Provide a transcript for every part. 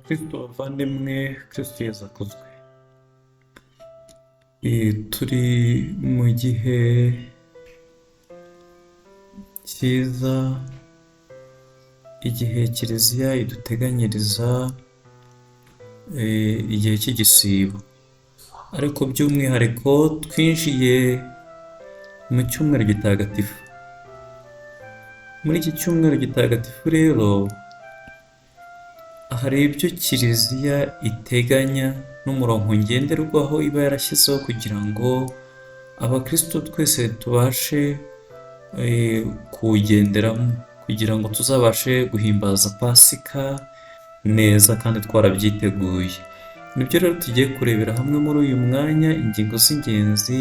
Kristo bavandimwe, Kristo Yesu akuzwe. Turi mu gihe cyiza, igihe Kiliziya iduteganyiriza igihe cy'igisibo, ariko by'umwihariko twinjiye mu cyumweru gitagatifu. Muri iki cyumweru gitagatifu rero hari ibyo Kiliziya iteganya n'umurongo ngenderwaho iba yarashyizeho kugira ngo abakristo twese tubashe kuwugenderamo, kugira ngo tuzabashe guhimbaza pasika neza kandi twarabyiteguye. Nibyo rero tugiye kurebera hamwe muri uyu mwanya ingingo z'ingenzi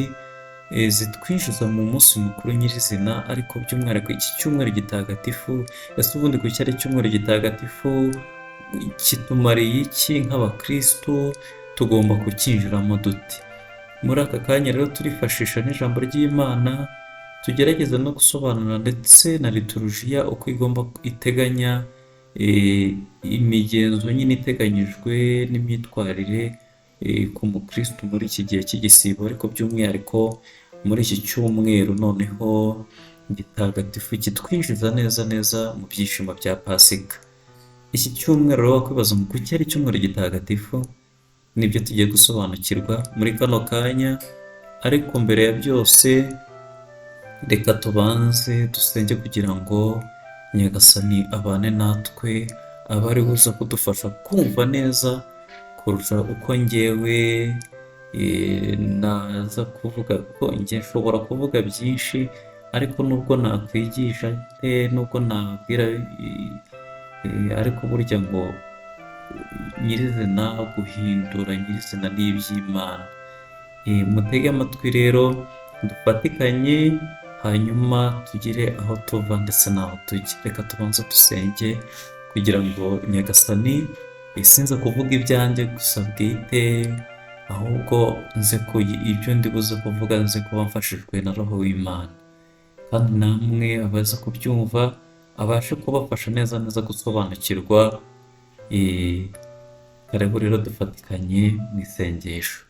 zitwinjiza mu munsi mukuru nyirizina, ariko by'umwihariko iki cyumweru gitagatifu. Ese ubundi ku cyari cyumweru gitagatifu kitumariye iki nk'abakristo? Tugomba kucyinjiramo dute? Muri aka kanya rero turifashisha n'ijambo ry'Imana, tugerageza no gusobanura ndetse na liturujia uko igomba iteganya imigenzo nyine iteganyijwe n'imyitwarire ku mukristo muri iki gihe cy'igisibo, ariko by'umwihariko muri iki cyumweru noneho gitagatifu kitwinjiza neza mu byishimo bya pasika. Iki cyumweru rero wakwibaza mu kuki ari icyumweru gitagatifu, nibyo tugiye gusobanukirwa muri kano kanya. Ariko mbere ya byose reka tubanze dusenge kugira ngo Nyagasani abane natwe, abe ari buze kudufasha kumva neza kurusha uko njyewe naza kuvuga, kuko njye nshobora kuvuga byinshi, ariko nubwo nakwigisha nubwo nabwira, ariko burya ngo nyirizina guhindura nyirizina n'iby'Imana. Mutege amatwi rero dufatikanye, hanyuma tugire aho tuva ndetse n'aho tujya. Reka tubanze dusenge kugira ngo Nyagasani sinze kuvuga ibyanjye gusa bwite, ahubwo nze ko ibyo ndi buze kuvuga nze kuba mfashijwe na Roho w'Imana, kandi namwe abaza kubyumva abashe kubafasha neza gusobanukirwa. Karibu rero dufatikanye mu isengesho.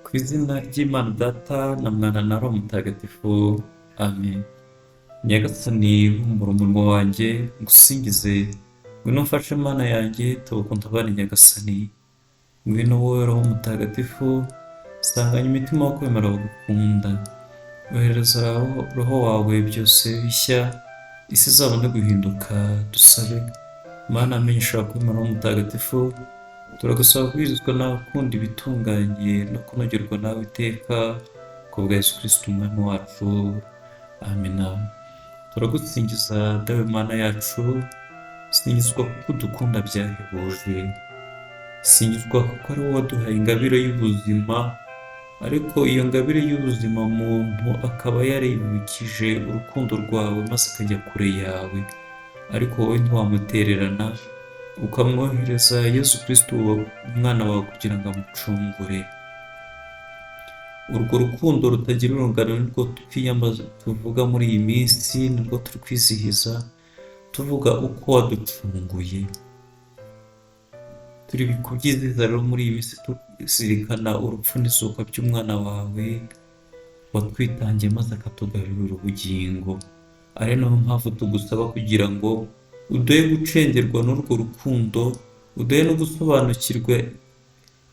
Ku izina ry'Imana Data na Mwana na Roho Mutagatifu, amen. Nyagasani bumbura umunwa wanjye ngusingize, ngwino mfashe Mana yanjye tugukunda abana Nyagasani. Ngwino wowe Roho Mutagatifu sanganya imitima wo kwemera bagukunda, ohereza Roho wawe byose bishya, isi izabone guhinduka. Dusabe. Mana amenyesha kwemera Roho Mutagatifu, turagusaba kubwirizwa nawe ukunda ibitunganye no kunogerwa nawe iteka, ku bwa Yesu Kristo umwami wacu, amina. Turagusingiza dawe Mana yacu, singizwa kuko udukunda byahebuje, singizwa kuko ari wowe waduhaye ingabire y'ubuzima, ariko iyo ngabire y'ubuzima muntu akaba yaribukije urukundo rwawe maze akajya kure yawe, ariko wowe ntiwamutererana, ukamwohereza Yesu Kristo umwana wawe kugira ngo amucungure. Urwo rukundo rutagira urungano nirwo twiyambaza tuvuga muri iyi minsi, nirwo turi kwizihiza tuvuga uko waducunguye. Turi kubyizihiza rero muri iyi minsi tuzirikana urupfu n'izuka by'umwana wawe watwitangiye maze akatugarurira ubugingo. Ari nayo mpamvu tugusaba kugira ngo uduhe gucengerwa n'urwo rukundo, uduhe no gusobanukirwa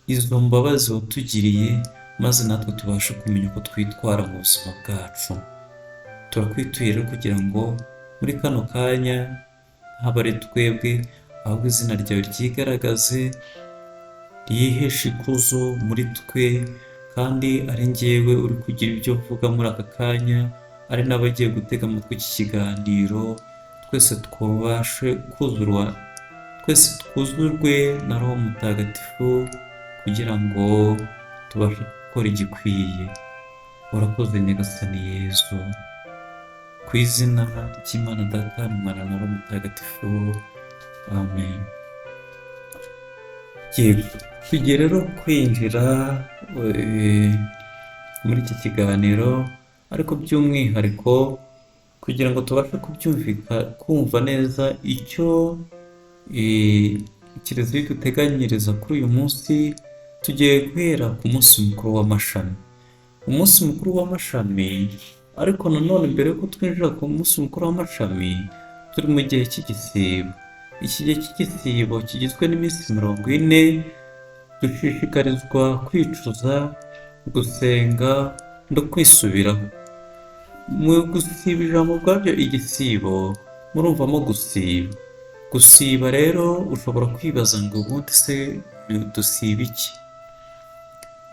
izo mbabazi watugiriye, maze natwe tubashe kumenya uko twitwara mu buzima bwacu. Turakwituye rero kugira ngo muri kano kanya haba ari twebwe, ahubwo izina ryawe ryigaragaze, ryiheshe ikuzo muri twe, kandi ari njyewe uri kugira ibyo mvuga muri aka kanya, ari n'abagiye gutega amatwi iki kiganiro, twese twabashe kuzurwa, twese twuzurwe na Roho Mutagatifu kugira ngo tubashe gukora igikwiye. Urakoze Nyagasani Yesu. Ku izina ry'Imana Data na Mwana na Roho Mutagatifu, amen. Tugiye rero kwinjira muri iki kiganiro, ariko by'umwihariko kugira ngo tubashe kumva neza icyo kiliziya iduteganyiriza kuri uyu munsi, tugiye guhera ku munsi mukuru w'amashami. Umunsi mukuru w'amashami, ariko nanone mbere yuko twinjira ku munsi mukuru w'amashami, turi mu gihe cy'igisibo. Iki gihe cy'igisibo kigizwe n'iminsi 40, dushishikarizwa kwicuza, gusenga no kwisubiraho. Mu gusiba, ijambo ubwabyo igisibo, murumvamo gusiba. Gusiba rero ushobora kwibaza ngo ubundi se dusiba iki?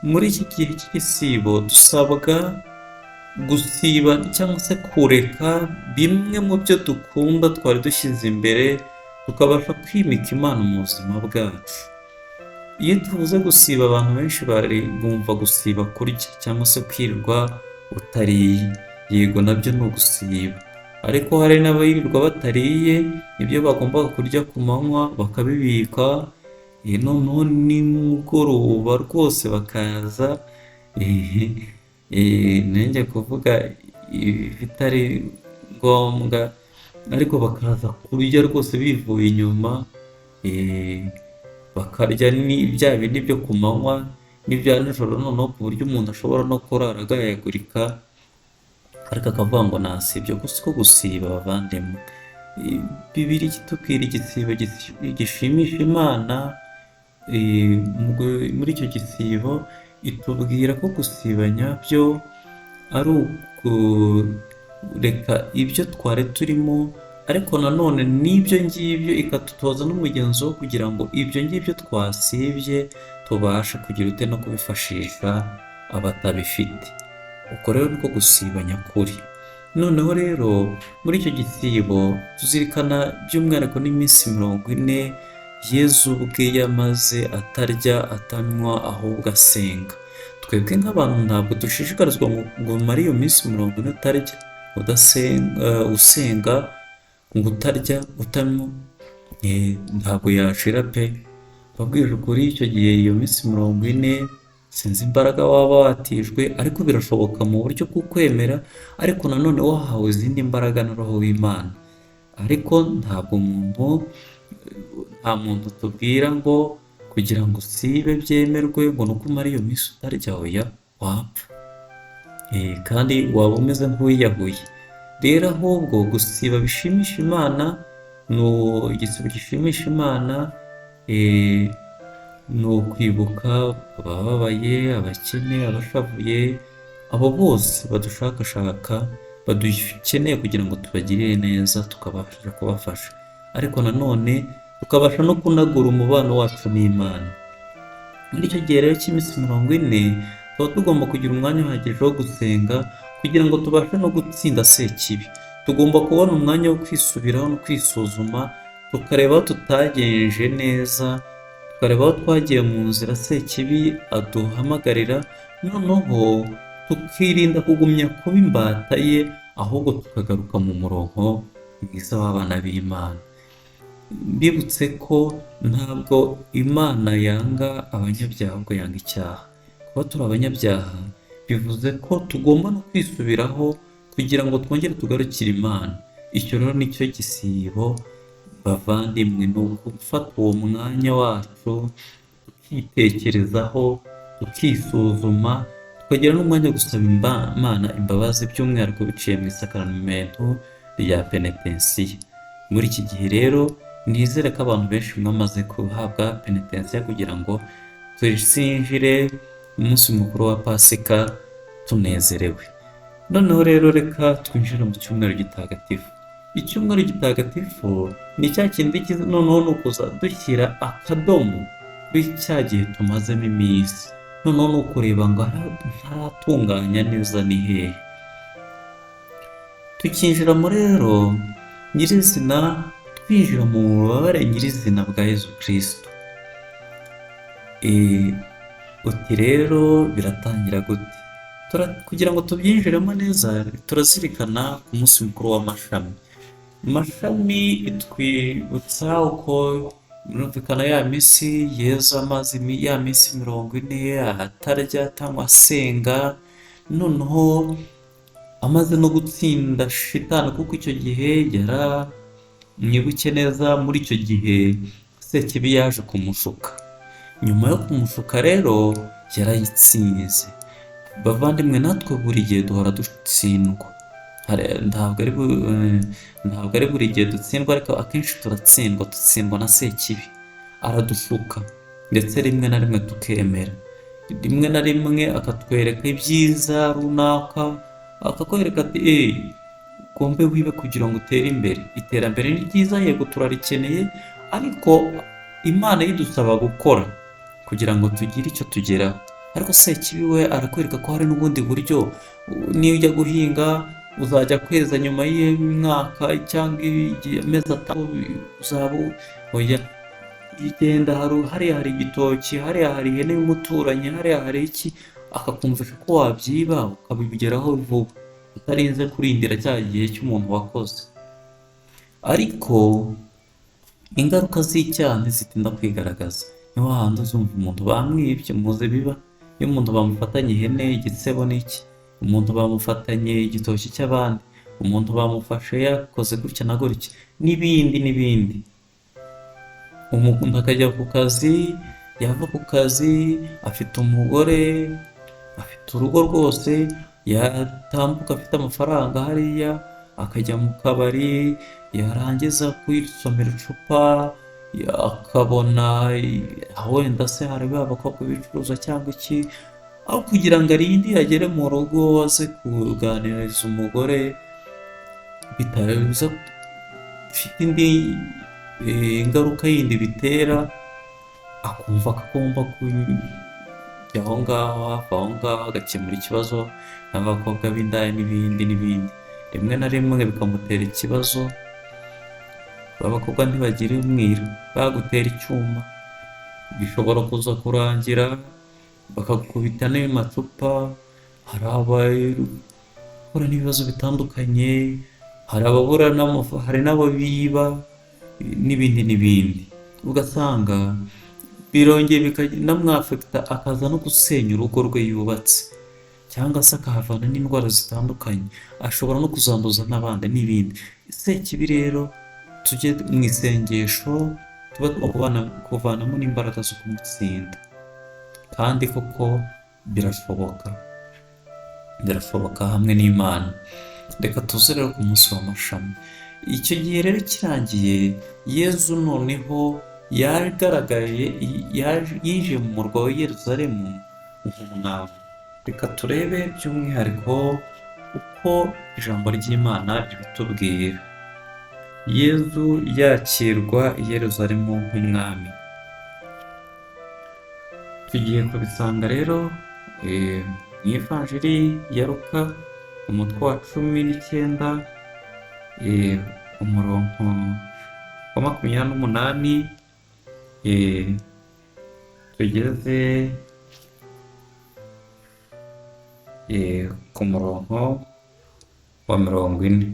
Muri iki gihe cy'igisibo dusabwa gusiba cyangwa se kureka bimwe mu byo dukunda twari dushyize imbere, tukabasha kwimika Imana mu buzima bwacu. Iyo tuvuze gusiba, abantu benshi bumva gusiba kurya cyangwa se kwirirwa utariye. Yego, nabyo ni ugusiba, ariko hari n'abirirwa batariye ibyo bagombaga kurya ku manywa bakabibika, noneho nimugoroba rwose bakaza nanjye kuvuga ibitari ngombwa, ariko bakaza kurya rwose bivuye inyuma, bakarya bya bindi byo ku manywa n'ibya nijoro, noneho ku buryo umuntu ashobora no kurara agayagurika, ariko akavuga ngo nasibye. Gusa ko gusiba, bavandimwe, Bibiliya itubwira igisibo gishimisha Imana. Muri icyo gisibo itubwira ko gusiba nyabyo ari ukureka ibyo twari turimo, ariko nanone n'ibyo ngibyo ikatutoza n'umugenzo wo kugira ngo ibyo ngibyo twasibye tubashe kugira ute no kubifashisha abatabifite. Uko rero niko gusiba nyakuri. Noneho rero muri icyo gisibo tuzirikana by'umwihariko n'iminsi 40 Yezu ubwe yamaze atarya atanywa, ahubwo asenga. Twebwe nk'abantu ntabwo dushishikarizwa ngo umare iyo minsi 40 utarya, usenga, ngo utarya utanywa, ntabwo yashira pe. Babwije ukuri, icyo gihe iyo minsi 40 sinzi imbaraga waba watijwe, ariko birashoboka mu buryo bw'ukwemera, ariko nanone wahawe izindi mbaraga na Roho w'Imana. Ariko nta muntu tubwira ngo kugira ngo usibe byemerwe ngo nuko umara iyo minsi utarya, oya, wapfa, kandi waba umeze nk'uwiyahuye. Rero ahubwo gusiba bishimisha Imana, igisibo gishimisha Imana ni ukwibuka abababaye, abakene, abashavuye, abo bose badushakashaka, badukeneye kugira ngo tubagirire neza, tukabasha kubafasha, ariko nanone tukabasha no kunagura umubano wacu n'Imana. Muri icyo gihe rero cy'iminsi 40 tuba tugomba kugira umwanya uhagije wo gusenga kugira ngo tubashe no gutsinda sekibi. Tugomba kubona umwanya wo kwisubiraho no kwisuzuma, tukareba aho tutagenje neza, tukareba aho twagiye mu nzira sekibi aduhamagarira, noneho tukirinda kugumya kuba imbata ye, ahubwo tukagaruka mu murongo mwiza w'abana b'Imana. Mbibutse ko ntabwo Imana yanga abanyabyaha, ahubwo yanga icyaha. Kuba turi abanyabyaha bivuze ko tugomba no kwisubiraho kugira ngo twongere tugarukire Imana. Icyo rero nicyo gisibo, bavandimwe, ni ugufata uwo mwanya wacu tukitekerezaho, tukisuzuma, tukagira n'umwanya wo gusaba Imana imbabazi, by'umwihariko biciye mu isakaramentu rya penetensiya. Muri iki gihe rero nizere ko abantu benshi bamaze guhabwa penetensiya kugira ngo tuzinjire umunsi mukuru wa pasika tunezerewe. Noneho rero reka twinjire mu cyumweru gitagatifu. Icyumweru gitagatifu ni cya kindi noneho ni ukuza dushyira akadomo kuri cya gihe tumazemo iminsi, noneho ni ukureba ngo ntaratunganya neza ni hehe. Tukinjiramo rero nyirizina, twinjira mu bubabare nyirizina bwa Yezu Kristo. Uti rero biratangira gute? Kugira ngo tubyinjiremo neza, turazirikana ku munsi mukuru w'amashami. Mashami itwibutsa uko birumvikana ya minsi Yezu amaze ya minsi 40 atarya cyangwa asenga, noneho amaze no gutsinda shitani, kuko icyo gihe mwibuke neza muri icyo gihe Sekibi yaje kumushuka. Nyuma yo kumushuka rero yarayitsinze. Bavandimwe, natwe buri gihe duhora dutsindwa. Ntabwo ari buri gihe dutsindwa, ariko akenshi dutsindwa na Sekibi. Aradushuka ndetse rimwe na rimwe tukemera. Rimwe na rimwe akatwereka ibyiza runaka, akakwereka ati ugombe wibe kugira ngo utere imbere. Iterambere ni ryiza, yego turarikeneye, ariko Imana idusaba gukora kugira ngo tugire icyo tugeraho. Ariko Sekibi we arakwereka ko hari n'ubundi buryo. Niyo ujya guhinga uzajya kweza nyuma y'umwaka cyangwa amezi atanu, uzaba oya, igenda hariya hari igitoki, hariya hari ihene y'umuturanyi, hariya hari iki, akakumvisha ko wabyiba ukabigeraho vuba utarinze kurindira cya gihe cy'umuntu wakoze. Ariko ingaruka z'icyaha ntizitinda kwigaragaza. Niho hahandi uzumva umuntu bamwibye, muzi biba iyo umuntu bamufatanye ihene, igisebo n'iki, umuntu bamufatanye igitoki cy'abandi, umuntu bamufashe yakoze gutya na gutya, n'ibindi. Umuntu akajya ku kazi, yava ku kazi afite umugore, afite urugo rwose, yatambuka afite amafaranga hariya, akajya mu kabari, yarangiza kwisomera icupa, akabona wenda se hari abakobwa bicuruza cyangwa iki, aho kugira ngo arinde agere mu rugo aze kuganiriza umugore, bitabiza bifite indi ingaruka yindi bitera, akumva ko agomba kujya aho ngaho, hafi aho ngaho agakemura ikibazo n'abakobwa b'indaya n'ibindi. Rimwe na rimwe bikamutera ikibazo. Abakobwa ntibagire umwira, bagutera icyuma, bishobora kuza kurangira bakagukubita n'amacupa. Hari abahura n'ibibazo bitandukanye, hari ababura hari n'abo biba n'ibindi. Ugasanga birongeye bikanamwafekita, akaza no gusenya urugo rwe yubatse, cyangwa se akahavana n'indwara zitandukanye, ashobora no kuzanduza n'abandi n'ibindi. Sekibi rero tujye mu isengesho, tuba kuvanamo n'imbaraga zo kumutsinda. Kandi koko birashoboka hamwe n'Imana. Reka tuze rero ku munsi wa Mashami. Icyo gihe rero kirangiye, Yezu noneho yagaragaye, yinjiye mu murwa wa Yeruzalemu nk'umwami. Reka turebe by'umwihariko uko ijambo ry'Imana ribitubwira. Yezu yakirwa i Yeruzalemu nk'umwami. Tugiye kubisanga rero mu ivanjiri ya Luka, umutwe wa 19, umurongo wa 28, tugeze ku murongo wa 40.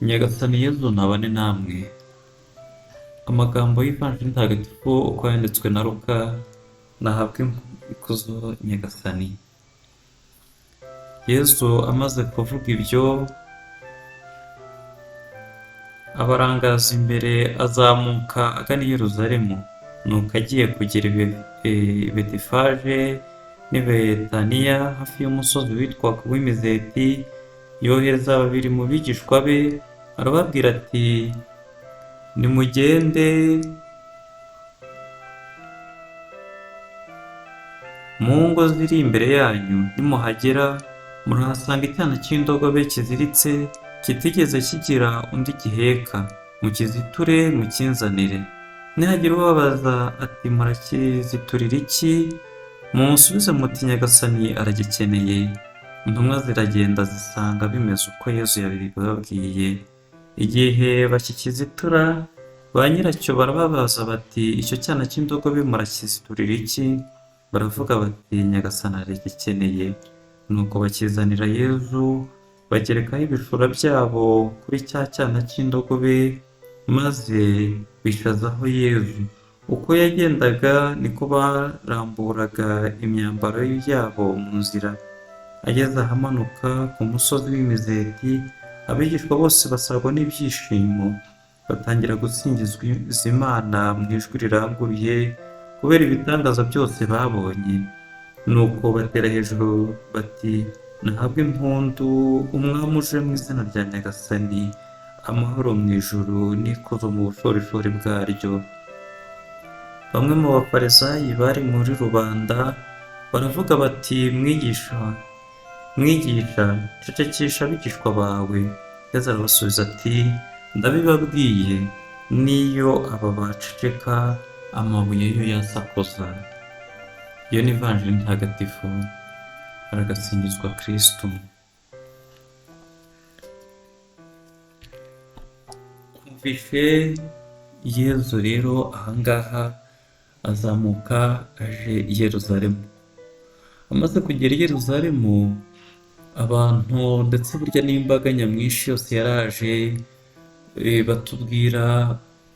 Nyagasani Yezu nabane namwe. Amagambo y'ivanjiri ntagatifu uko yanditswe na Luka. Nahabwe ikuzo Nyagasani. Yezu amaze kuvuga ibyo, abarangaza imbere, azamuka agana i Yeruzalemu. Nuko agiye kugera i Betifage n'i Betaniya hafi y'umusozi witwaga uw'Imizeti, yohereza 2 mu bigishwa be, arababwira ati, nimugende mu ngo ziri imbere yanyu, nimuhagera murahasanga icyana cy'indogobe kiziritse, kitigeze kigira undi giheka, mukiziture mukinzanire. Nihagira ubabaza ati, murakiziturira iki? Mumusubize muti, Nyagasani aragikeneye. Intumwa ziragenda zisanga bimeze uko Yezu yabibabwiye. Igihe bakikizitura, ba nyiracyo barababaza bati, icyo cyana cy'indogobe murakiziturira iki? Baravuga bati, Nyagasani aragikeneye. Nuko bakizanira Yezu, bagerekaho ibishura byabo kuri cya cyana cy'indogobe, maze bishazaho Yezu. Uko yagendaga niko baramburaga imyambaro yabo mu nzira. Ageze ahamanuka ku musozi w'Imizeti, abigishwa bose basagwa n'ibyishimo, batangira gusingiza Imana mu ijwi riranguruye kubera ibitangaza byose babonye. Nuko batera hejuru bati, nahabwe impundu umwami uje mu izina rya Nyagasani, amahoro mu ijuru n'ikuzo mu bushorishori bwaryo. Bamwe mu bafarisayi bari muri rubanda baravuga bati, mwigisha, cecekesha abigishwa bawe. Yesu arabasubiza ati, ndabibabwiye, n'iyo aba baceceka, amabuye yo yasakuza. Iyo ni ivanjiri ntagatifu. Haragasingizwa Kristo. Twumvishe Yezu rero ahangaha azamuka aje i Yeruzalemu. Amaze kugera i Yeruzalemu, abantu ndetse burya n'imbaga nyamwinshi yose yaraje, batubwira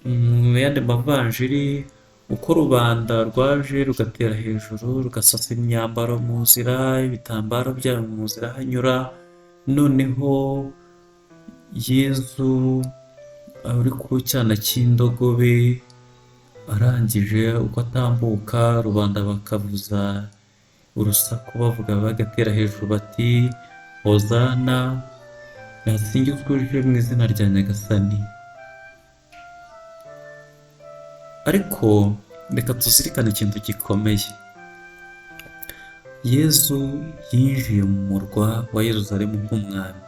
mu yandi mavanjiri uko rubanda rwaje rugatera hejuru, rugasasa imyambaro mu nzira, ibitambaro byabo mu nzira hanyura. Noneho Yezu uri ku cyana cy'indogobe, arangije uko atambuka, rubanda bakavuza urusaku bavuga, bagatera hejuru bati, hozana, nasingizwe uje mu izina rya Nyagasani. Ariko reka tuzirikane ikintu gikomeye. Yezu yinjiye mu murwa wa Yeruzalemu nk'umwami.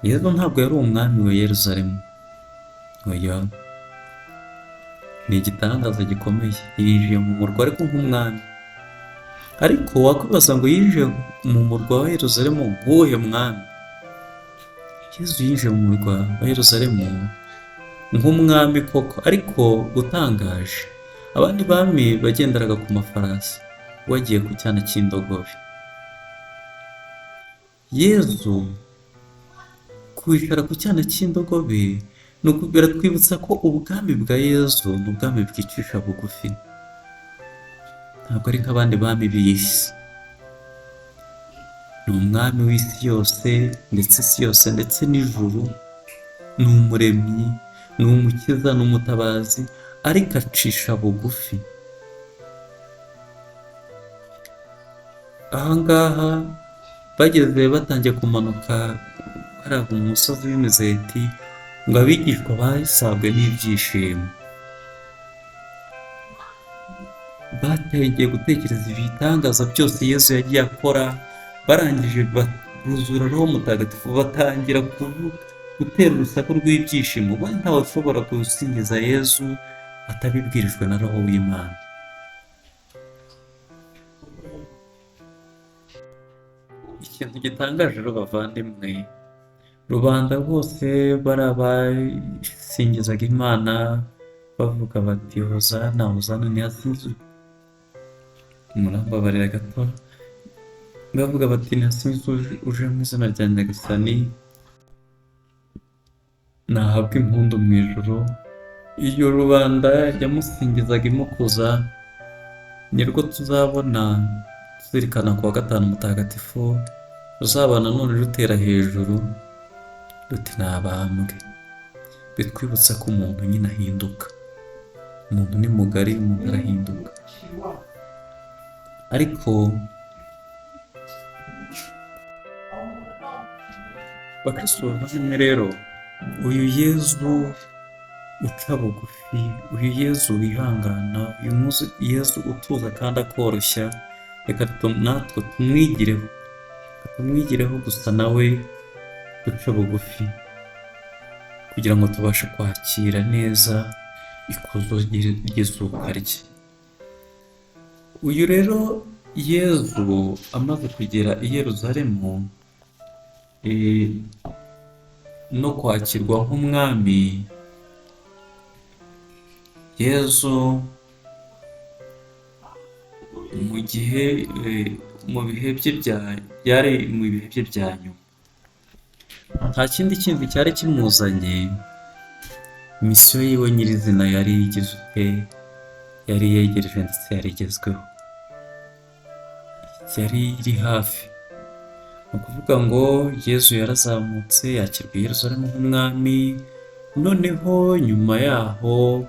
Yezu ntabwo yari umwami wa Yeruzalemu, oya, ni igitangaza gikomeye. Yinjiye mu murwa ariko nk'umwami. Ariko wakwibaza ngo yinjiye mu murwa wa Yeruzalemu nk'uwuhe mwami? Yezu yinjiye mu murwa wa Yeruzalemu nk'umwami koko, ariko utangaje. Abandi bami bagenderaga ku mafarasi, wagiye ku cyana cy'indogobe. Yezu kwicara ku cyana cy'indogobe ni biratwibutsa ko ubwami bwa Yezu ni ubwami bwicisha bugufi. Ntabwo ari nk'abandi bami b'isi. Ni umwami w'isi yose, ndetse isi yose ndetse n'ijuru. Ni umuremyi, ni umukiza, ni umutabazi, ariko acisha bugufi. Ahangaha bageze batangiye kumanuka hariya ku musozi w'imizeti, ngo abigishwa basabwe n'ibyishimo. Batangiye gutekereza ibitangaza byose Yesu yagiye akora, barangije buzura Roho Mutagatifu, batangira gutera urusaku rw'ibyishimo. Ubundi ntawe ushobora gusingiza Yesu atabibwirijwe na Roho w'Imana. Ikintu gitangaje rero bavandimwe, rubanda bose barabasingizaga Imana bavuga bati, hozana, hozana, ntihasingizwe. Murambabarira gato. Bavuga bati, ntihasingizwe uje mu izina rya Nyagasani, nahabwe impundu mu ijuru. Iyo rubanda yamusingizaga imukuza, nirwo tuzabona tuzirikana kuwa gatanu mutagatifu, ruzabana none rutera hejuru ruti nabambwe. Bitwibutsa ko umuntu nyine ahinduka. Umuntu ni mugari, umuntu arahinduka. Ariko bakristo bavandimwe rero, uyu Yezu uca bugufi, uyu Yezu wihangana, uyu Yezu utuza kandi akoroshya, reka natwe tumwigireho gusa nawe duce bugufi, kugira ngo tubashe kwakira neza ikuzo ry'izuka rye. Uyu rero Yezu amaze kugera i Yeruzalemu no kwakirwa nk'umwami, Yezu mu bihe bye bya nyuma, nta kindi cyari kimuzanye. Misiyo yiwe nyirizina yari yegereje ndetse yari igezweho, yari iri hafi. ni ukuvuga ngo Yezu yarazamutse yakirwa i Yerusalemu nk'umwami, noneho nyuma yaho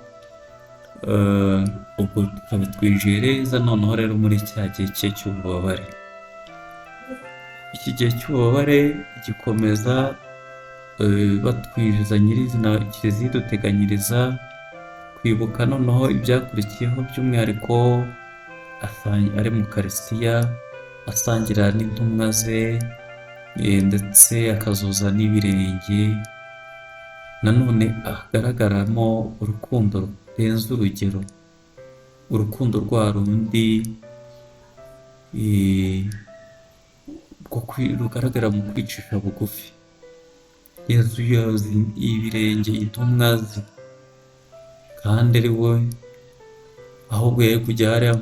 ubwo tukaba twinjiye noneho rero muri cya gihe cye cy'ububabare. Iki gihe cy'ububabare gikomeza batwinjiza nyirizina, kiliziya iduteganyiriza kwibuka noneho ibyakurikiyeho, by'umwihariko ari mu karisitiya asangira n'intumwa ze, ndetse akazoza n'ibirenge. Nanone hagaragaramo urukundo rurenze urugero, urukundo rwa rundi rugaragara mu kwicisha bugufi. Yezu yoza ibirenge intumwa ze, kandi ari we ahubwo yari kujya hariya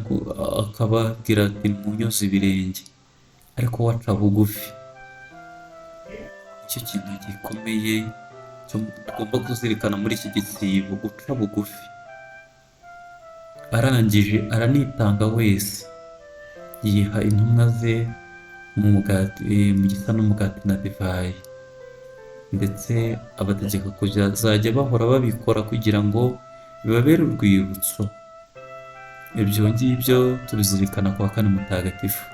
akababwira ati munyoze ibirenge, ariko we aca bugufi. Nicyo kintu gikomeye tugomba kuzirikana muri iki gisibo, guca bugufi. Arangije aranitanga wese, yiha intumwa ze mu gisa n'umugati na divayi, ndetse abategeka kuzajya bahora babikora kugira ngo bibabere urwibutso. Ibyo ngibyo tubizirikana ku wa kane mutagatifu.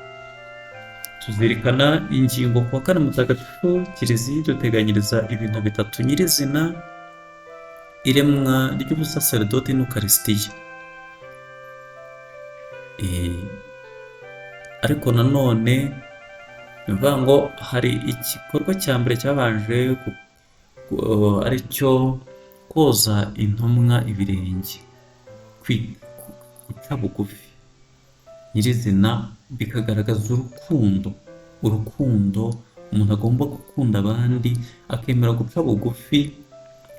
Tuzirikana ingingo ku wa kane mutagatifu, kiliziya iduteganyiriza ibintu bitatu nyirizina: iremwa ry'ubusaserdoti n'ukarisitiya. Ariko nanone ni ukuvuga ngo hari igikorwa cya mbere cyabanje ari cyo koza intumwa ibirenge, guca bugufi nyirizina, bikagaragaza urukundo umuntu agomba gukunda abandi, akemera guca bugufi,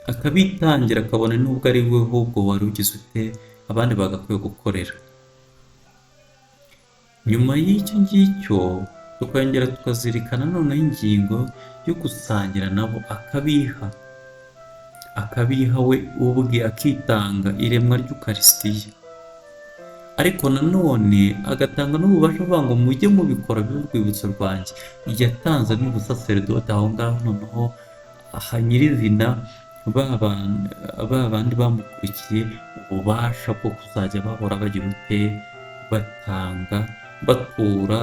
akabitangira, akabona n'ubwo ari we ahubwo wari ugize ute abandi bagakwiye gukorera. Nyuma y'icyo ngicyo tukongera tukazirikana noneho ingingo yo gusangira nabo, akabiha we ubwe, akitanga, iremwa ry'ukarisitiya. Ariko nanone agatanga n'ububasha avuga ngo mujye mubikora bibe urwibutso rwanjye. Yatanze n'ubusaserdoti aho ngaho, noneho aha nyirizina ba bandi bamukurikiye ububasha bwo kuzajya bahora bagira ute, batanga, batura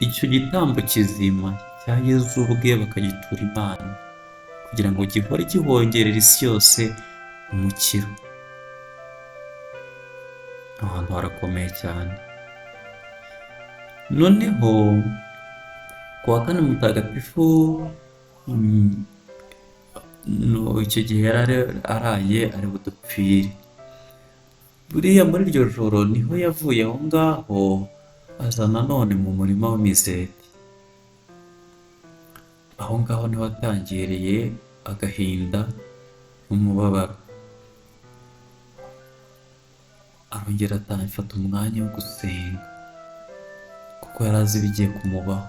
icyo gitambo kizima cya Yezu ubwe, bakagitura Imana kugira ngo gihore gihongerera isi yose umukiro. Ahantu harakomeye cyane. Noneho ku wa kane mutagatifu, icyo gihe yari araye ari budupfire. Buriya muri iryo joro niho yavuye aho ngaho, aza nanone mu murima w'imizeti. Aho ngaho niho atangiriye agahinda n'umubabaro. Arongera afata umwanya wo gusenga, kuko yari azi ibigiye kumubaho.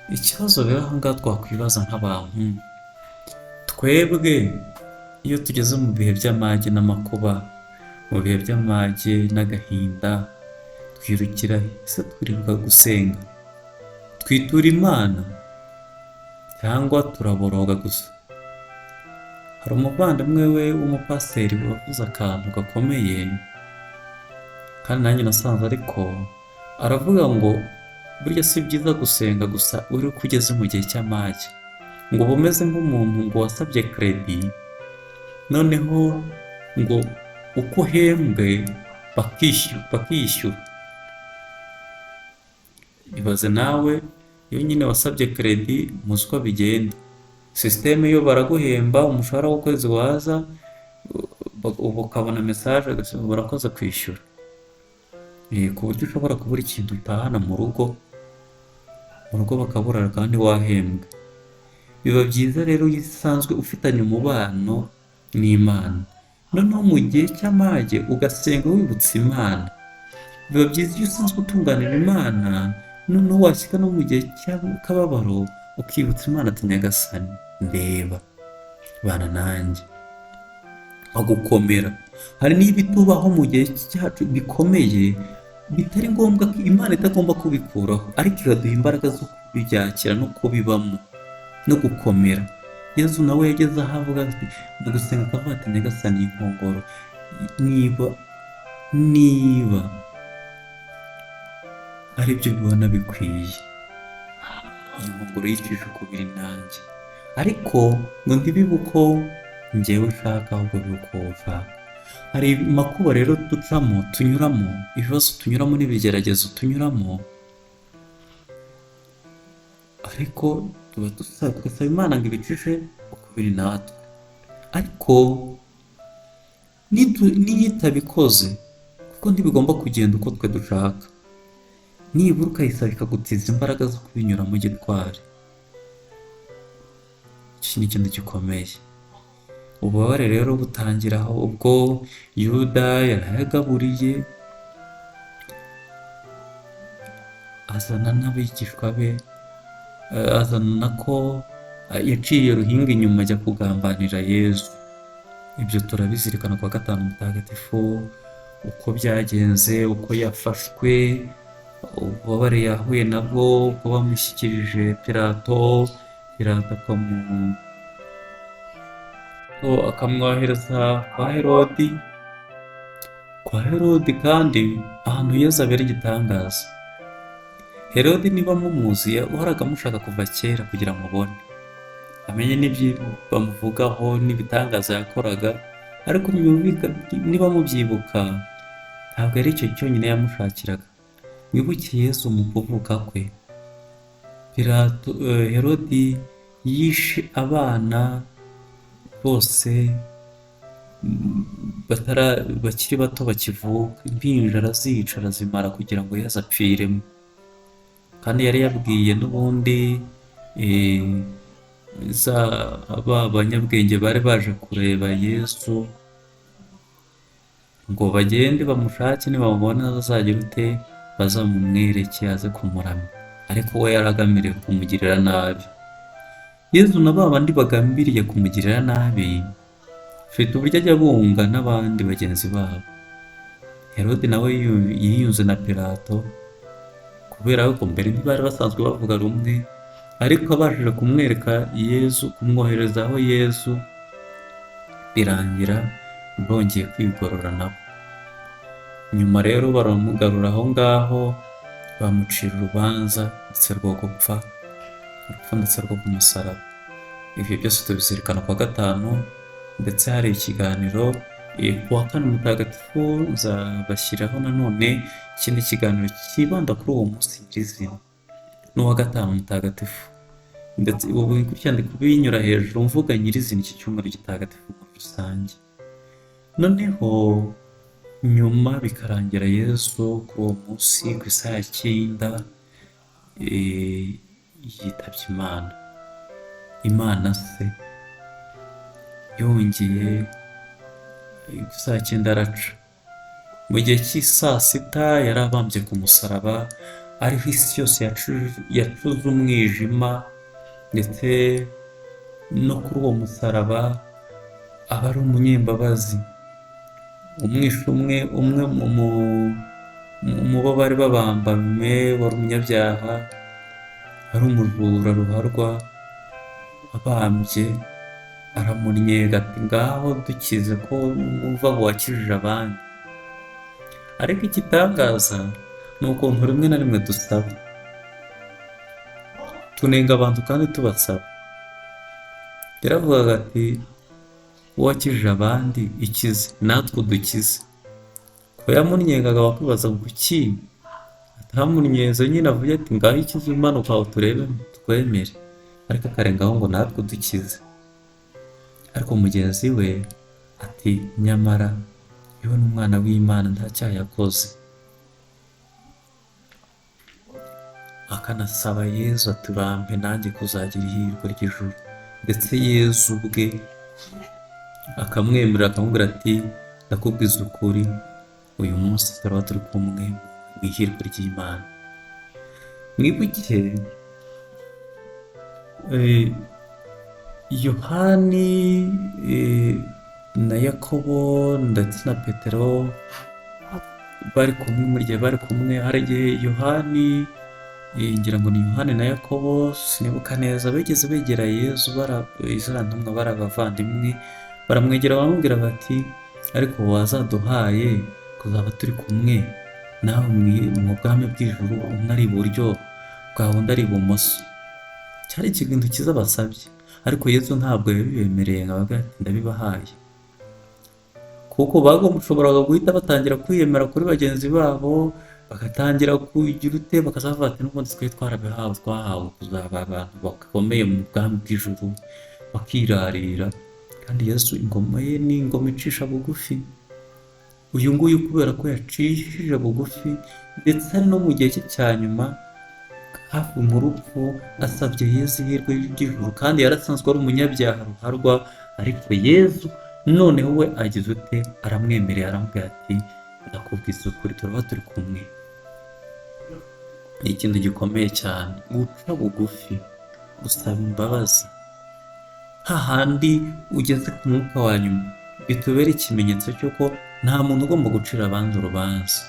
Ikibazo rero aha ngaha twakwibaza nk'abantu, twebwe iyo tugeze mu bihe by'amage n'amakuba, mu bihe by'amage n'agahinda, twirukira ese twirirwa gusenga, twitura Imana, cyangwa turaboroga gusa? Hari umuvandimwe we w'umupasiteri wavuze akantu gakomeye, kandi nanjye nasanze ariko, aravuga ngo burya si byiza gusenga gusa uri uko ugeze mu gihe cy'amage, ngo uba umeze nk'umuntu ngo wasabye kredi, noneho ngo uko uhembwe bakishyura. Ibaze nawe iyo nyine wasabye kredi, muzi uko bigenda. Sisiteme yo baraguhemba, umushahara w'ukwezi waza, ubu ukabona mesaje barakoze kwishyura, ku buryo ushobora kubura ikintu utahana mu rugo bakaburara kandi wahembwe. Biba byiza rero iyo usanzwe ufitanye umubano n'Imana, noneho mu gihe cy'amage ugasenga wibutsa Imana. Biba byiza iyo usanzwe utunganira Imana, noneho washyika no mu gihe cy'akababaro ukibutsa Imana ati Nyagasani ndeba, bana nanjye, bagukomera. Hari n'ibitubaho mu gihe cyacu bikomeye, bitari ngombwa ko Imana itagomba kubikuraho, ariko ikaduha imbaraga zo kubyakira no kubibamo no gukomera. Yezu nawe yageze aho avuga ati mu gusenga akavuga ati nyagasani inkongoro niba ari byo bibona bikwiye, iyi nkongoro yicisha ukubiri nanjye, ariko ngo ntibibe uko njyewe nshaka ahubwo bibe uko wowe ushaka. Hari amakuba rero tunyuramo, ibibazo tunyuramo n'ibigeragezo tunyuramo, ariko tugasaba Imana ngo ibicishe ukubiri natwe, ariko niyo itabikoze, kuko ntibigomba kugenda uko twe dushaka, nibura ukayisaba ikagutiza imbaraga zo kubinyuramo gitwari. Iki ni ikintu gikomeye. Ububabare rero butangira aho ubwo Yuda yarayagaburiye, azana n'abigishwa be, azana ko yaciye ruhinga inyuma ajya kugambanira Yezu. Ibyo turabizirikana kuwa gatanu mutagatifu, uko byagenze, uko yafashwe, ububabare yahuye nabwo, uko bamushyikirije Pilato akamwohereza kwa Herodi, kandi ahantu Yezu abera igitangaza. Herodi niba mumuzi, yahoraga amushaka kuva kera kugira ngo abone, amenye n'ibyo bamuvugaho n'ibitangaza yakoraga, ariko niba mubyibuka, ntabwo ari icyo cyonyine yamushakiraga. Mwibuke Yezu mu kuvuka kwe, Herodi yishe abana bose bakiri bato bakivuka, impinja arazica arazimara kugira ngo Yezu apfiremo. Kandi yari yabwiye n'ubundi ba banyabwenge bari baje kureba Yesu ngo bagende bamushake, nibamubona bazagira ute, bazamumwereke aze kumuramya, ariko we yaragamiriye kumugirira nabi. Yezu na ba bandi bagambiriye kumugirira nabi, afite uburyo ajya bunga n'abandi bagenzi babo. Herodi nawe yiyunze na Pilato, kubera ko mbere ntibari basanzwe bavuga rumwe, ariko abashije kumwereka Yezu, kumwoherezaho Yezu, birangira bongeye kwigorora nabo. Nyuma rero baramugarura aho ngaho, bamucira urubanza ndetse rwo gupfa, urupfu ndetse rwo ku musaraba. Ibyo byose tubizirikana kuwa gatanu, ndetse hari ikiganiro kuwa kane mutagatifu nzabashyiraho nanone ikindi kiganiro kibanda kuri uwo munsi nyirizina, n'uwa gatanu mutagatifu, ndetse ubu ndi kubinyura hejuru mvuga nyirizina iki cyumweru gitagatifu muri rusange. Noneho nyuma bikarangira Yesu kuri uwo munsi ku isaha ya 9 yitabye Imana se yongeye ku isaha ya 9 araca. Mu gihe cy'isaa 6 yari abambye ku musaraba, ariho isi yose yacuze umwijima, ndetse no kuri uwo musaraba aba ari umunyembabazi. Umwishe umwe mu bo bari babambamye wari umunyabyaha, ari umujura ruharwa, abambye aramunyega ati ngaho dukize ko wumva ngo wakijije abandi. Ariko igitangaza ni ukuntu rimwe na rimwe dusaba, tunenga abantu kandi tubasaba. Yaravugaga ati uwakijije abandi ikize natwe udukize. Ko yamunyengaga wakwibaza ngo kuki atamunyeze, nyine avuye ati ngaho ikize umanuka aho turebe twemere, ariko akarengaho ngo natwe udukize. Ariko mugenzi we ati nyamara yewe n'umwana w'Imana nta cyaha yakoze. Akanasaba Yezu ati urampe nanjye kuzagira ihirwe ry'ijuru, ndetse Yezu ubwe akamwemerera, akamubwira ati ndakubwiza ukuri, uyu munsi turaba turi kumwe mu ihirwe ry'Imana. Mwibuke Yohani na Yakobo ndetse na Petero bari kumwe, muri gihe bari kumwe hari igihe Yohani, ngira ngo ni Yohani na Yakobo sinibuka neza, bigeze begera Yezu ziriya ntumwa bari abavandimwe, baramwegera baramubwira bati ariko wazaduhaye kuzaba turi kumwe nawe mu bwami bw'ijuru, umwe ari iburyo bwawe undi ari ibumoso. Cyari ikintu cyiza basabye, ariko Yezu ntabwo yabibemereye ngo ababwire ati ndabibahaye, kuko bagomba guhita batangira kwiyemera kuri bagenzi babo, bagatangira kugira ute, bakazavuga ati n'ubundi twe twarabihawe, twahawe kuzaba abantu bakomeye mu bwami bw'ijuru, bakirarira. Kandi Yesu ingoma ye ni ingoma icisha bugufi. Uyu nguyu kubera ko yacishije bugufi, ndetse ari no mu gihe cye cya nyuma hafi mu rupfu, asabye Yezu ihirwe ry'ijuru, kandi yarasanzwe ari umunyabyaha ruharwa, ariko Yezu noneho we agize ute, aramwemereye, aramubwira ati ndakubwiza ukuri turaba turi kumwe. Ni ikintu gikomeye cyane, guca bugufi, gusaba imbabazi, hahandi ugeze ku mwuka wa nyuma, bitubere ikimenyetso cy'uko nta muntu ugomba gucira abandi urubanza.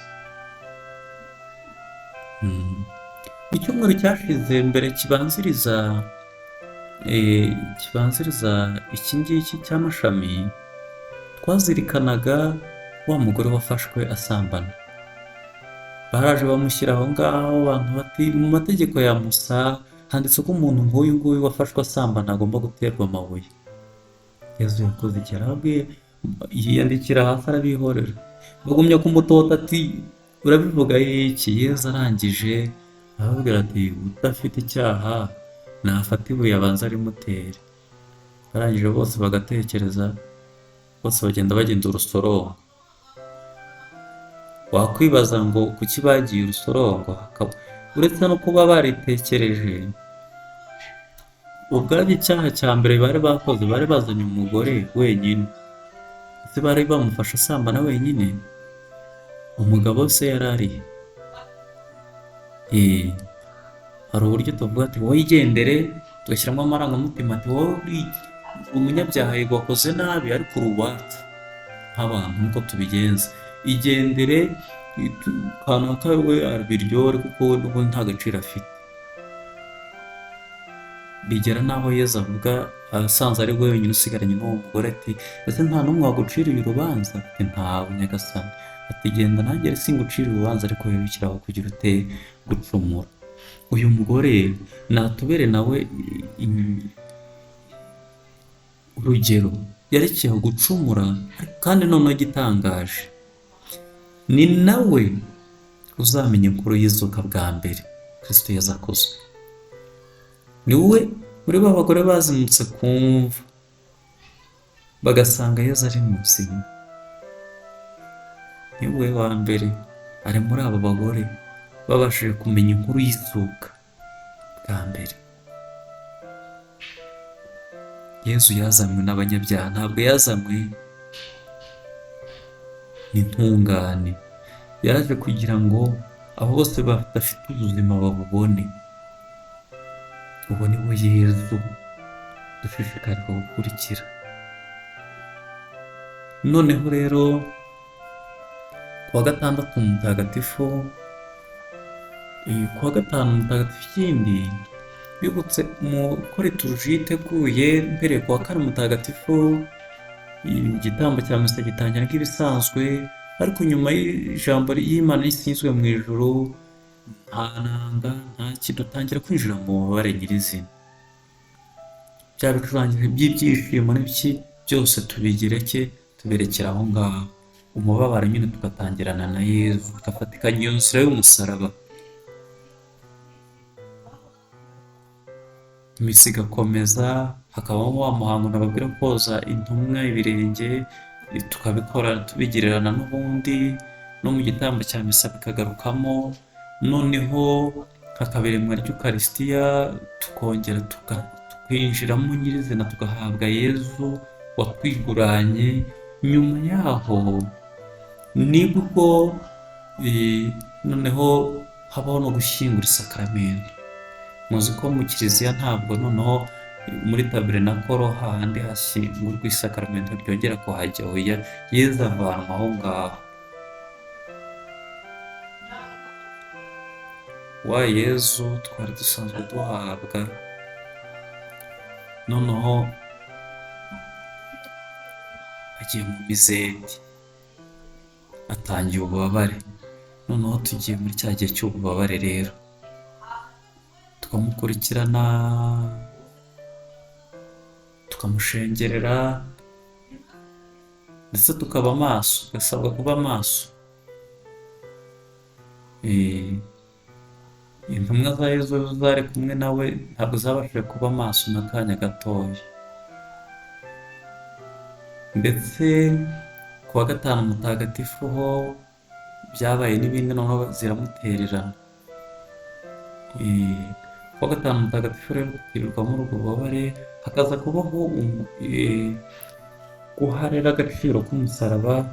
Icyumweru cyashize mbere kibanziriza iki ngiki cya Mashami, twazirikanaga wa mugore wafashwe asambana. Baraje bamushyira aho ngaho, abantu bati mu mategeko ya Musa handitse ko umuntu nk'uyu nguyu wafashwe asambana agomba guterwa amabuye. Yezu yakoze iki? Yiyandikira hasi arabihorera, bagumya kumutota ati urabivuga iki? Yezu arangije arababwira ati udafite icyaha nafata ibuye abanza arimutere. Barangije bose bagatekereza, bose bagenda urusorongo. Wakwibaza ngo kuki bagiye urusorongo? Uretse no kuba baritekereje, ubwabyo icyaha cya mbere bari bakoze, bari bazanye umugore wenyine. Ese bari bamufashe asambana wenyine? Umugabo se yari arihe? Hari uburyo tuvuga ati wowe igendere, tugashyiramo amarangamutima ati wowe uri umunyabyaha, yego wakoze nabi, ariko urubatse nk'abantu nk'uko tubigenza, igendere, kanaka we arabiryore kuko we n'ubundi nta gaciro afite. Bigera n'aho Yezu avuga, asanze ari we wenyine usigaranye n'uwo mugore, ati ese nta n'umwe waguciriye urubanza? Ati ntawe nyagasani. Ati genda nanjye singucira urubanza, ariko wibukiraho kugira ute gucumura. Uyu mugore natubere nawe urugero, yarekeyeho gucumura, kandi noneho igitangaje ni nawe uzamenya inkuru y'izuka bwa mbere Kristo Yezu akozwe. Ni we muri ba bagore bazimutse kumva bagasanga Yezu ari muzima. Ni we wa mbere ari muri abo bagore babashije kumenya inkuru y'izuka bwa mbere. Yezu yazanywe n'abanyabyaha, ntabwo yazanywe n'intungane. Yaje kugira ngo abo bose badafite ubuzima babubone. Ubu ni we Yezu dushishikarizwa gukurikira. Noneho rero kuwa gatandatu mutagatifu, kuwa gatanu mutagatifu, ikindi bibutse uko liturujia yiteguye mbere. Kuwa kane mutagatifu igitambo cya misa gitangira nk'ibisanzwe, ariko nyuma y'ijambo y'Imana risizwe mu ijuru, nta nanga nta kintu, utangira kwinjira mu bubabare nyirizina. Bya bicurangire by'ibyishimo n'ibiki byose tubirekera aho ngaho. Umubabaro nyine tugatangirana na Yezu, tugafatikanya iyo nzira y'umusaraba. Imisi igakomeza, hakabamo wa muhango nababwira koza intumwa ibirenge, tukabikora tubigirana n'ubundi, no mu gitambo cya misa bikagarukamo. Noneho hakaba iremwa ry'Ukarisitiya, tukongera tukinjiramo nyirizina, tugahabwa Yezu watwiguranye. Nyuma yaho nibwo noneho habaho no gushyingura isakaramentu. Muzi ko mu kiliziya ntabwo noneho muri taberenakoro hahandi hashyingurwa isakaramentu ryongera kuhajya, oya, Yezu avanwa aho ngaho. wa Yezu twari dusanzwe duhabwa, noneho agiye mu mizeti, atangiye ububabare. Noneho tugiye muri cya gihe cy'ububabare rero, tukamukurikirana, tukamushengerera, ndetse tukaba maso, tugasabwa kuba maso. Intumwa za Yezu zari kumwe nawe ntabwo zabashije kuba maso n'akanya gatoya. Ndetse ku wa gatanu mutagatifu ho byabaye n'ibindi, noneho ziramutererana. Ku wa gatanu mutagatifu rero tukirirwa muri ubwo bubabare, hakaza kubaho guharira agaciro k'umusaraba,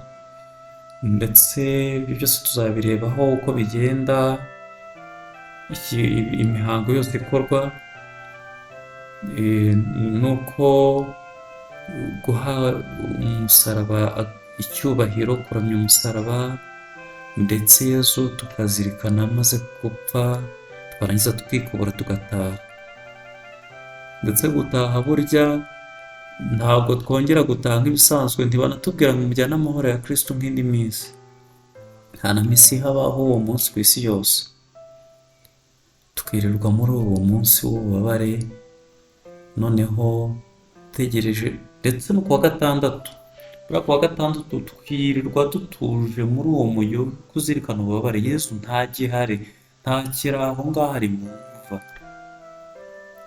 ndetse ibyo byose tuzabirebaho uko bigenda, imihango yose ikorwa, nuko guha umusaraba icyubahiro, kuramya umusaraba, ndetse Yezu tukazirikana amaze gupfa, twarangiza tukikubura tugataha. Ndetse gutaha burya ntabwo twongera gutaha nk'ibisanzwe, ntibanatubwira ngo mujyane amahoro ya Kristo nk'indi minsi. Nta na misi habaho uwo munsi ku isi yose. Twirirwa muri uwo munsi w'ububabare, noneho tegereje. Ndetse no ku wa gatandatu, buriya ku wa gatandatu twirirwa dutuje muri uwo mujyo, kuzirikana ububabare. Yesu ntagihari, ntakiri aho ngaho, ari mu mva.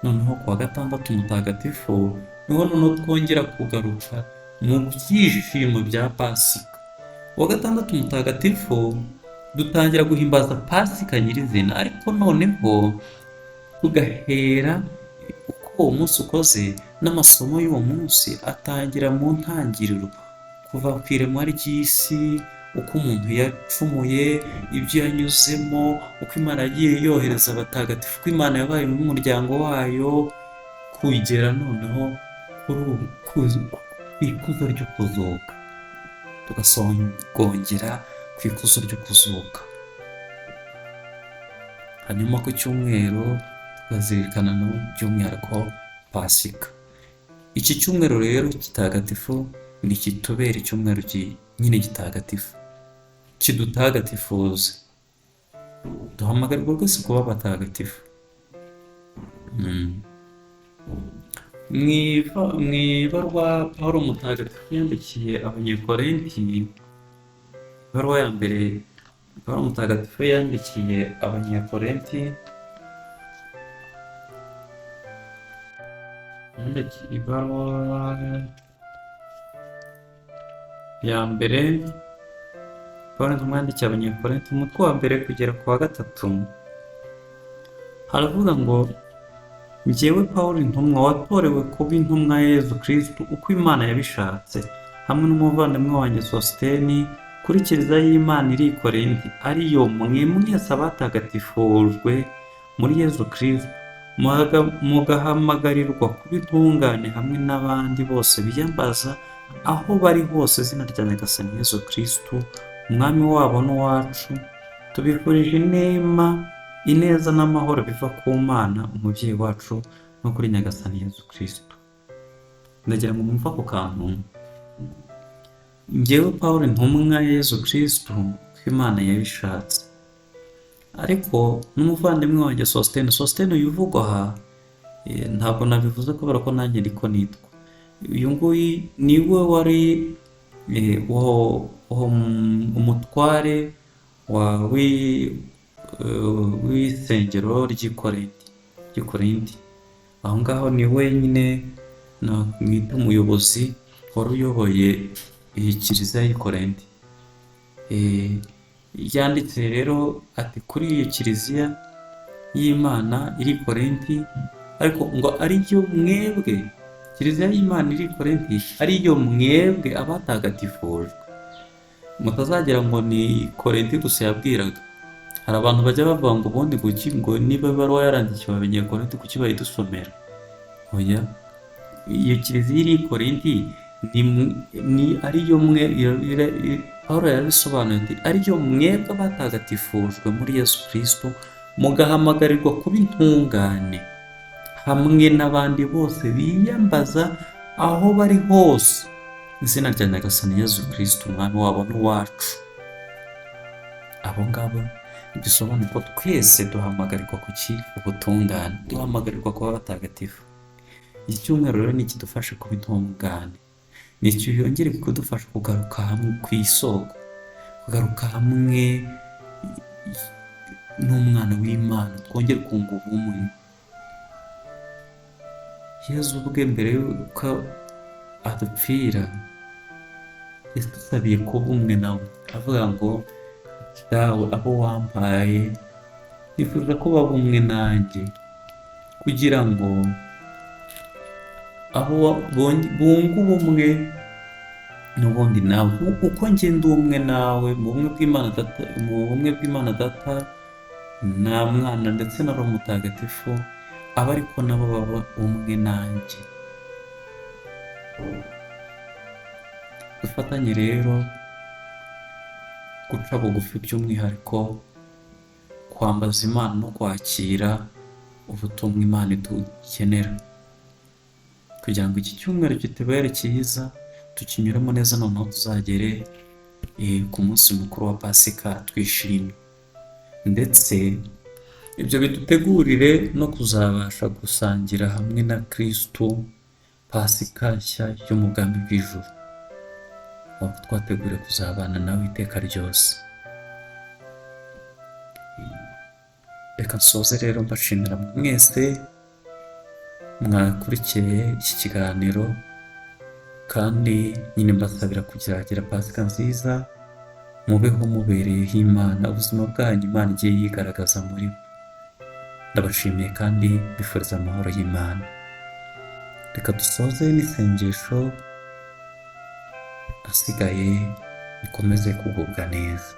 Noneho ku wa gatandatu mutagatifu niho noneho twongera kugaruka mu byishimo bya pasika. Uwa gatandatu mutagatifu dutangira guhimbaza pasika nyirizina, ariko noneho tugahera uko uwo munsi ukoze, n'amasomo y'uwo munsi atangira mu ntangiriro, kuva ku iremwa ry'isi, uko umuntu yacumuye, ibyo yanyuzemo, uko Imana yagiye yohereza abatagatifu, uko Imana yabaye mu muryango wayo, kugera noneho ku ikuzo ryo kuzuka, tugasongera ku ikuzo ryo kuzuka. Hanyuma ku cyumweru tukazirikana by'umwihariko pasika. Iki cyumweru rero gitagatifu ni kitubera icyumweru nyine gitagatifu, kidutagatifuza. Duhamagarirwa rwose kuba abatagatifu. Mu ibaruwa Pawulo mutagatifu yandikiye abanyekorinti, ibaruwa ya mbere Pawulo mutagatifu yandikiye abanyekorinti, ibaruwa ya mbere Pawulo tumwandikiye abanyekorinti, umutwe wa mbere kugera ku wa gatatu, haravuga ngo: njyewe Pawulo intumwa, watorewe kuba intumwa ya Yezu Kristo uko Imana yabishatse, hamwe n'umuvandimwe wanjye Sositeni, kuri kiliziya y'Imana iri i Korinti, ariyo mwe mwese abatagatifujwe muri Yezu Kristo, mugahamagarirwa kuba intungane hamwe n'abandi bose biyambaza aho bari hose izina rya Nyagasani Yezu Kristo, umwami wabo n'uwacu. Tubifurije ineza n'amahoro biva ku Mana umubyeyi wacu no kuri Nyagasani Yezu Kristo. Ndagira ngo mwumve ako kantu: njyewe Pawulo intumwa ya Yezu Kristo ko Imana yabishatse. Ariko n'umuvandimwe wanjye Sositeni uyu uvugwa aha, ntabwo nabivuze kubera ko nanjye niko nitwa. Uyu nguyu niwe wari umutware w'isengero ry'i Korinti. Aho ngaho ni wenyine mwita umuyobozi wari uyoboye iyi kiliziya y'i Korinti. Yanditse rero ati kuri iyo kiliziya y'Imana iri i Korinti, ariko ngo ariyo mwebwe, kiliziya y'Imana iri i Korinti ariyo mwebwe abatagatifujwe. Mutazagira ngo ni Korinti gusa yabwiraga. Hari abantu bajya bavuga ngo ubundi ngo niba ibaruwa yarandikiwe abanyekorinti kuki bayidusomera? Oya, iyo kiliziya iri i Korinti ni ariyo mwe, Pawulo yarabisobanuye ati ariyo mwebwe abatagatifujwe muri Yesu Kristo mugahamagarirwa kuba intungane hamwe n'abandi bose biyambaza aho bari hose izina rya Nyagasani Yezu Kristo umwami wabo n'uwacu. Abo ngabo bisobanura ko twese duhamagarirwa kuki ubutungane, duhamagarirwa kuba abatagatifu. Iki cyumweru rero ni ikidufasha kuba intungane, ni ikiyongere kudufasha kugaruka hamwe ku isoko, kugaruka hamwe n'umwana w'Imana, twongere kunga ubumwe. Yezu ubwe mbere y'uko adupfira yadusabiye kuba umwe nawe, avuga ngo dawe abo wampaye nifuza ko baba umwe nanjye, kugira ngo abo bunga ubumwe n'ubundi nawe uko njye ndi umwe nawe mu bumwe bw'Imana Data na Mwana ndetse na Roho Mutagatifu, aba ariko nabo baba umwe nanjye. Dufatanye rero guca bugufi, by'umwihariko kwambaza Imana no kwakira ubutumwa Imana idukenera, kugira ngo iki cyumweru kitubere cyiza, tukinyuremo neza, noneho tuzagere ku munsi mukuru wa pasika twishimye, ndetse ibyo bidutegurire no kuzabasha gusangira hamwe na Kristo pasika nshya y'umugambi bw'ijuru, aho twategure kuzabana nawe iteka ryose. Reka nsoze rero mbashimira mwese mwakurikiye iki kiganiro, kandi nyine mbasabira kugira pasika nziza, mubeho mubereyeho Imana, ubuzima bwanyu Imana igiye yigaragaza muri bo. Ndabashimiye kandi mbifuriza amahoro y'Imana. Reka dusoze n'isengesho, asigaye mukomeze kugubwa neza.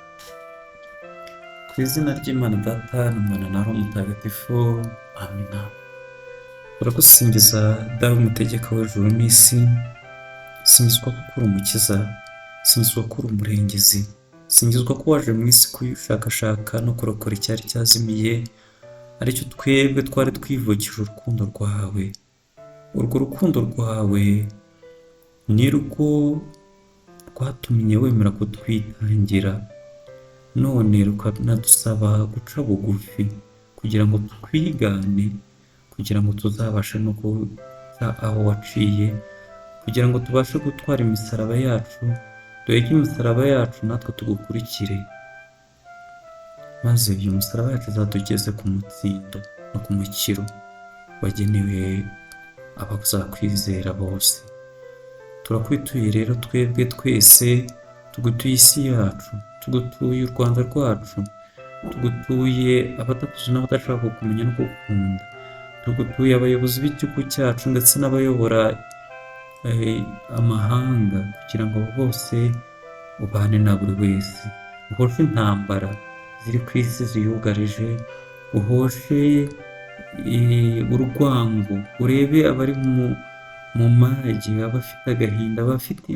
Ku izina ry'Imana Data na Mwana na Roho Mutagatifu, amina. Turagusingiza dawe umutegeka w'ijuru n'isi, singizwa ko uri umukiza, singizwa ko uri umurengezi, singizwa ko waje mu isi kuyishakashaka no kurokora icyari cyazimiye, aricyo twebwe twari twivukije urukundo rwawe. Urwo rukundo rwawe ni rwo rwatumye wemera kutwitangira, none rukanadusaba guca bugufi kugira ngo twigane, kugira ngo tuzabashe no kuza aho waciye, kugira ngo tubashe gutwara imisaraba yacu, duheke imisaraba yacu natwe tugukurikire, maze iyo misaraba yacu izatugeze ku mutsindo no ku mukiro wagenewe abazakwizera bose. Turakwituye rero twebwe twese, tugutuye isi yacu, tugutuye u Rwanda rwacu, tugutuye abadakuze n'abadashaka kukumenya no kugukunda, tugutuye abayobozi b'igihugu cyacu ndetse n'abayobora amahanga, kugira ngo bose ubane na buri wese, uhoshe intambara ziri ku isi ziyugarije, uhoshe urwango, urebe abari mu mage, abafite agahinda,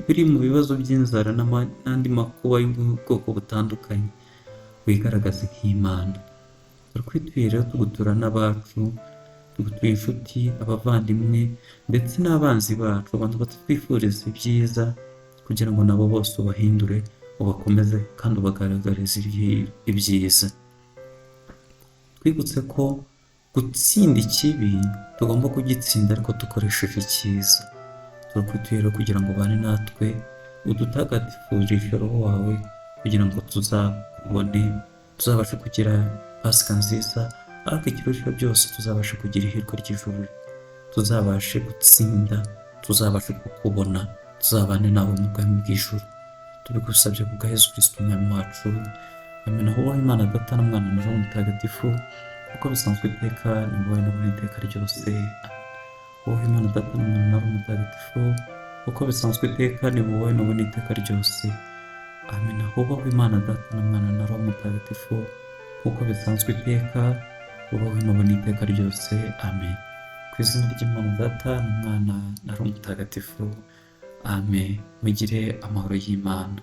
biri mu bibazo by'inzara n'andi makuba y'ubwoko butandukanye, wigaragaze nk'Imana. Turakwituye rero tugutura n'abacu, tugutuye inshuti, abavandimwe ndetse n'abanzi bacu, abantu batwifuriza ibyiza, kugira ngo nabo bose ubahindure, ubakomeze kandi ubagaragarize ibyiza. Twibutse ko gutsinda ikibi tugomba kugitsinda ariko dukoresheje icyiza. Turakwituye rero kugira ngo ubane natwe, udutagatifurije roho wawe, kugira ngo tuzakubone, tuzabashe kugira pasika nziza, ariko ikirusha byose tuzabashe kugira ihirwe ry'ijuru, tuzabashe gutsinda, tuzabashe kukubona, tuzabane nawe mu bwami bw'ijuru. Tubigusabye ku bwa Yezu Kristo umwami wacu, amina. Hubaha Imana Data na Mwana na Roho Mutagatifu, uko bisanzwe iteka, ni wowe no mu iteka ryose. Hubaha Imana Data na Mwana na Roho Mutagatifu, uko bisanzwe iteka, ni wowe no mu iteka ryose. Amina. Hubaha Imana Data na Mwana na Roho Mutagatifu, uko bisanzwe iteka, hubaha no mu iteka ryose. Amen. Ku izina ry'Imana Data na Mwana na Roho Mutagatifu. Amen. Mugire amahoro y'Imana.